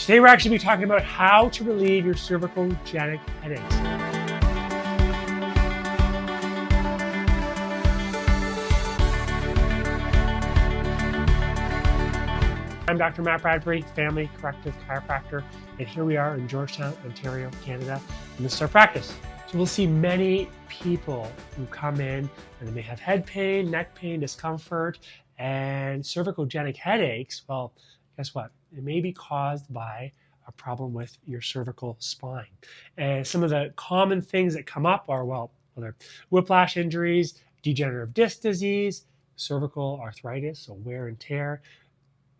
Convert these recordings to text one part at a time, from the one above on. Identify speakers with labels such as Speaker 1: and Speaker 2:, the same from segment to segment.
Speaker 1: Today we're actually talking about how to relieve your cervicogenic headaches. I'm Dr. Matt Bradbury, family corrective chiropractor, and here we are in Georgetown, Ontario, Canada, and this is our practice. So we'll see many people who come in and they may have head pain, neck pain, discomfort, and cervicogenic headaches. Well, guess what? It may be caused by a problem with your cervical spine. And some of the common things that come up are, well, whether whiplash injuries, degenerative disc disease, cervical arthritis, so wear and tear,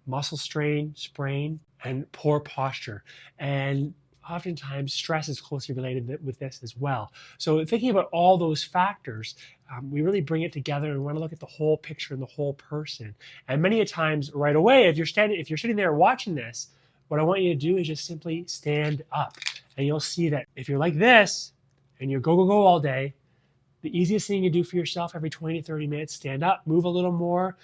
Speaker 1: muscle strain, sprain, and poor posture. And oftentimes stress is closely related with this as well. So thinking about all those factors, we really bring it together and want to look at the whole picture and the whole person. And many a times right away, if you're sitting there watching this, what I want you to do is just simply stand up. And you'll see that if you're like this and you go all day, the easiest thing you do for yourself every 20 to 30 minutes, stand up, move a little more.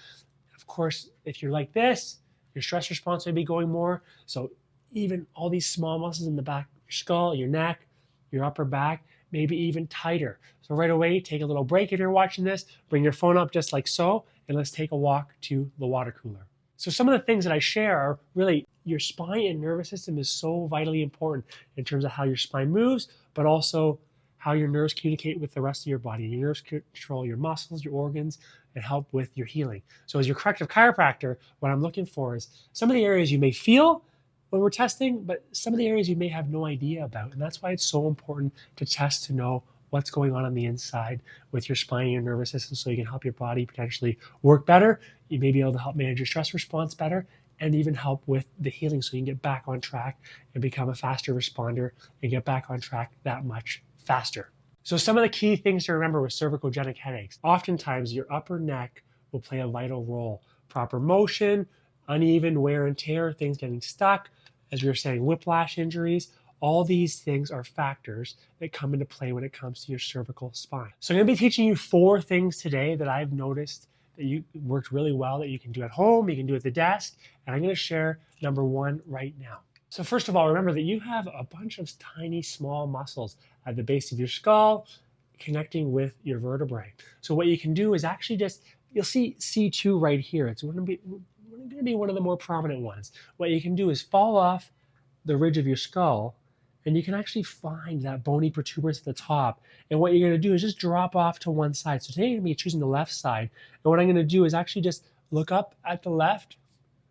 Speaker 1: Of course, if you're like this, your stress response may be going more. So even all these small muscles in the back of your skull, your neck, your upper back, maybe even tighter. So right away, take a little break if you're watching this, bring your phone up just like so, and let's take a walk to the water cooler. So some of the things that I share are really your spine and nervous system is so vitally important in terms of how your spine moves, but also how your nerves communicate with the rest of your body. Your nerves control your muscles, your organs, and help with your healing. So as your corrective chiropractor, what I'm looking for is some of the areas you may feel when we're testing, but some of the areas you may have no idea about. And that's why it's so important to test to know what's going on the inside with your spine and your nervous system so you can help your body potentially work better. You may be able to help manage your stress response better and even help with the healing so you can get back on track and become a faster responder and get back on track that much faster. So some of the key things to remember with cervicogenic headaches, oftentimes your upper neck will play a vital role. Proper motion, uneven wear and tear, things getting stuck, as we were saying, whiplash injuries, all these things are factors that come into play when it comes to your cervical spine. So I'm going to be teaching you 4 things today that I've noticed that you worked really well that you can do at home, you can do at the desk, and I'm going to share number 1 right now. So first of all, remember that you have a bunch of tiny, small muscles at the base of your skull connecting with your vertebrae. So what you can do is actually you'll see C2 right here. It's going to be one of the more prominent ones. What you can do is fall off the ridge of your skull, and you can actually find that bony protuberance at the top. And what you're going to do is just drop off to one side. So today you're going to be choosing the left side. And what I'm going to do is actually just look up at the left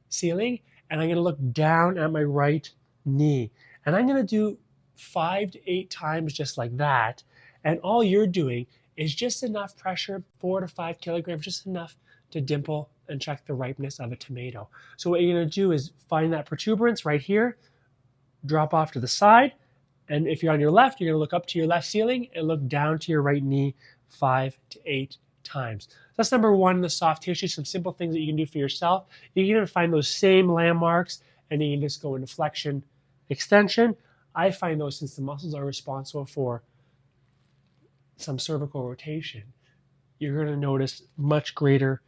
Speaker 1: ceiling, and I'm going to look down at my right knee. And I'm going to do 5 to 8 times just like that. And all you're doing is just enough pressure, 4 to 5 kilograms, just enough to dimple and check the ripeness of a tomato. So what you're going to do is find that protuberance right here, drop off to the side. And if you're on your left, you're going to look up to your left ceiling and look down to your right knee 5 to 8 times. That's number 1, the soft tissue, some simple things that you can do for yourself. You can even find those same landmarks and then you can just go into flexion, extension. I find those since the muscles are responsible for some cervical rotation, you're going to notice much greater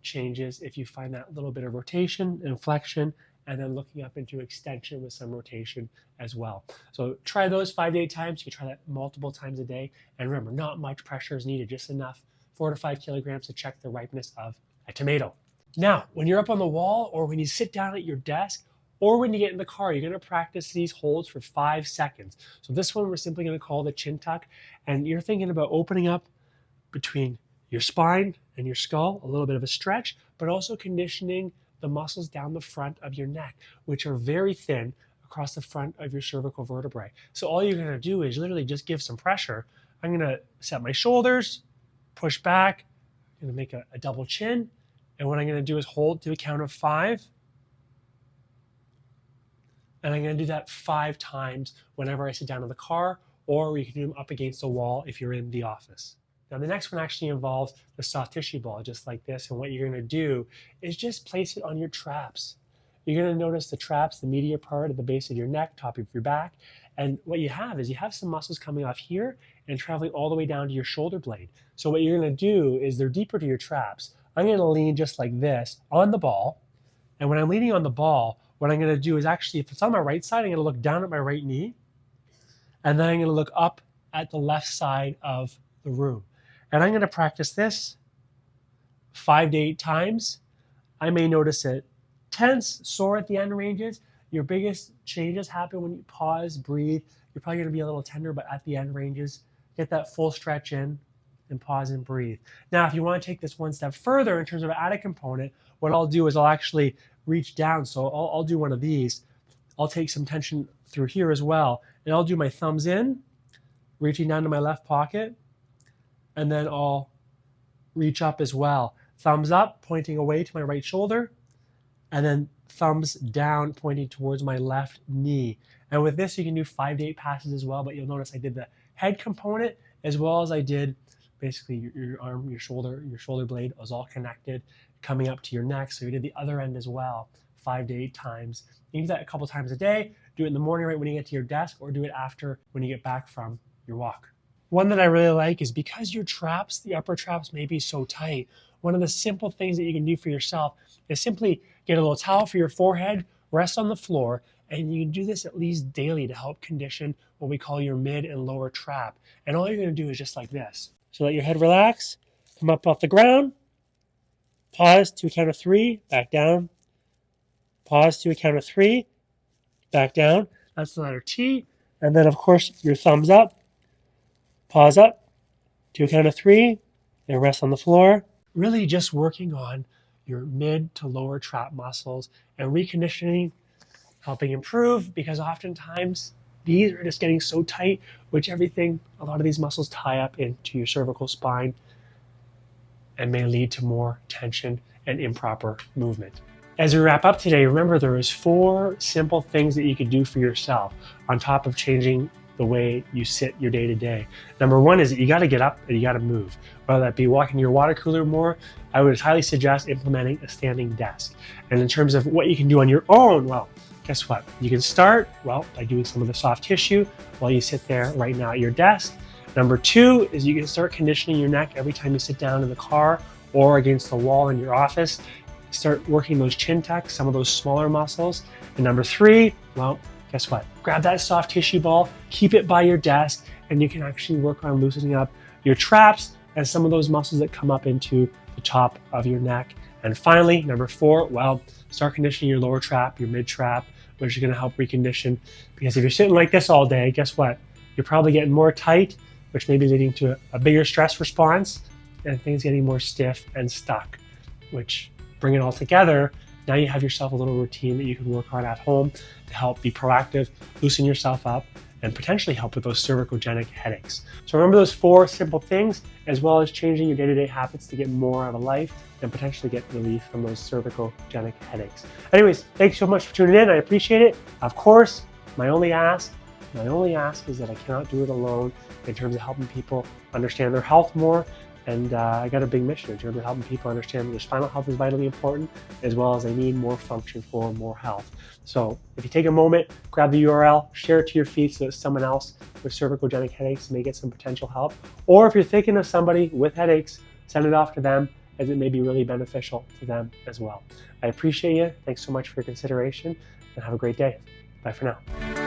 Speaker 1: changes if you find that little bit of rotation and flexion and then looking up into extension with some rotation as well. So try those 5 to 8 times. You can try that multiple times a day. And remember, not much pressure is needed, just enough 4 to 5 kilograms to check the ripeness of a tomato. Now, when you're up on the wall or when you sit down at your desk or when you get in the car, you're going to practice these holds for 5 seconds. So this one we're simply going to call the chin tuck. And you're thinking about opening up between your spine and your skull, a little bit of a stretch, but also conditioning the muscles down the front of your neck, which are very thin across the front of your cervical vertebrae. So all you're going to do is literally just give some pressure. I'm going to set my shoulders, push back, I'm going to make a double chin. And what I'm going to do is hold to a count of 5. And I'm going to do that 5 times whenever I sit down in the car, or you can do them up against a wall if you're in the office. Now the next one actually involves the soft tissue ball, just like this. And what you're going to do is just place it on your traps. You're going to notice the traps, the medial part at the base of your neck, top of your back. And what you have is you have some muscles coming off here and traveling all the way down to your shoulder blade. So what you're going to do is they're deeper to your traps. I'm going to lean just like this on the ball. And when I'm leaning on the ball, what I'm going to do is actually, if it's on my right side, I'm going to look down at my right knee, and then I'm going to look up at the left side of the room. And I'm going to practice this 5 to 8 times. I may notice it tense, sore at the end ranges. Your biggest changes happen when you pause, breathe. You're probably going to be a little tender, but at the end ranges, get that full stretch in and pause and breathe. Now, if you want to take this one step further in terms of added component, what I'll do is I'll actually reach down. So I'll do one of these. I'll take some tension through here as well. And I'll do my thumbs in, reaching down to my left pocket, and then I'll reach up as well. Thumbs up, pointing away to my right shoulder, and then thumbs down, pointing towards my left knee. And with this, you can do 5 to 8 passes as well, but you'll notice I did the head component as well as I did basically your arm, your shoulder blade was all connected, coming up to your neck. So you did the other end as well, 5 to 8 times. You can do that a couple times a day. Do it in the morning right when you get to your desk, or do it after when you get back from your walk. One that I really like is because your traps, the upper traps may be so tight, one of the simple things that you can do for yourself is simply get a little towel for your forehead, rest on the floor, and you can do this at least daily to help condition what we call your mid and lower trap. And all you're going to do is just like this. So let your head relax, come up off the ground, pause to a count of 3, back down, pause to a count of 3, back down. That's the letter T. And then, of course, your thumbs up, pause up to a count of 3, and rest on the floor. Really just working on your mid to lower trap muscles and reconditioning, helping improve, because oftentimes these are just getting so tight, a lot of these muscles tie up into your cervical spine and may lead to more tension and improper movement. As we wrap up today, remember there is 4 simple things that you could do for yourself on top of changing the way you sit your day-to-day. Number 1 is that you got to get up and you got to move. Whether that be walking your water cooler more, I would highly suggest implementing a standing desk. And in terms of what you can do on your own, well, guess what? You can start, by doing some of the soft tissue while you sit there right now at your desk. Number 2 is you can start conditioning your neck every time you sit down in the car or against the wall in your office. Start working those chin tucks, some of those smaller muscles. And number 3, guess what? Grab that soft tissue ball, keep it by your desk, and you can actually work on loosening up your traps and some of those muscles that come up into the top of your neck. And finally, number 4, start conditioning your lower trap, your mid trap, which is going to help recondition. Because if you're sitting like this all day, guess what? You're probably getting more tight, which may be leading to a bigger stress response and things getting more stiff and stuck, which bring it all together. Now you have yourself a little routine that you can work on at home to help be proactive, loosen yourself up, and potentially help with those cervicogenic headaches. So remember those 4 simple things, as well as changing your day-to-day habits to get more out of life and potentially get relief from those cervicogenic headaches. Anyways, thanks so much for tuning in. I appreciate it. Of course, my only ask is that I cannot do it alone in terms of helping people understand their health more. And I got a big mission in terms of helping people understand that their spinal health is vitally important, as well as they need more function for more health. So if you take a moment, grab the URL, share it to your feed so that someone else with cervicogenic headaches may get some potential help. Or if you're thinking of somebody with headaches, send it off to them, as it may be really beneficial to them as well. I appreciate you. Thanks so much for your consideration, and have a great day. Bye for now.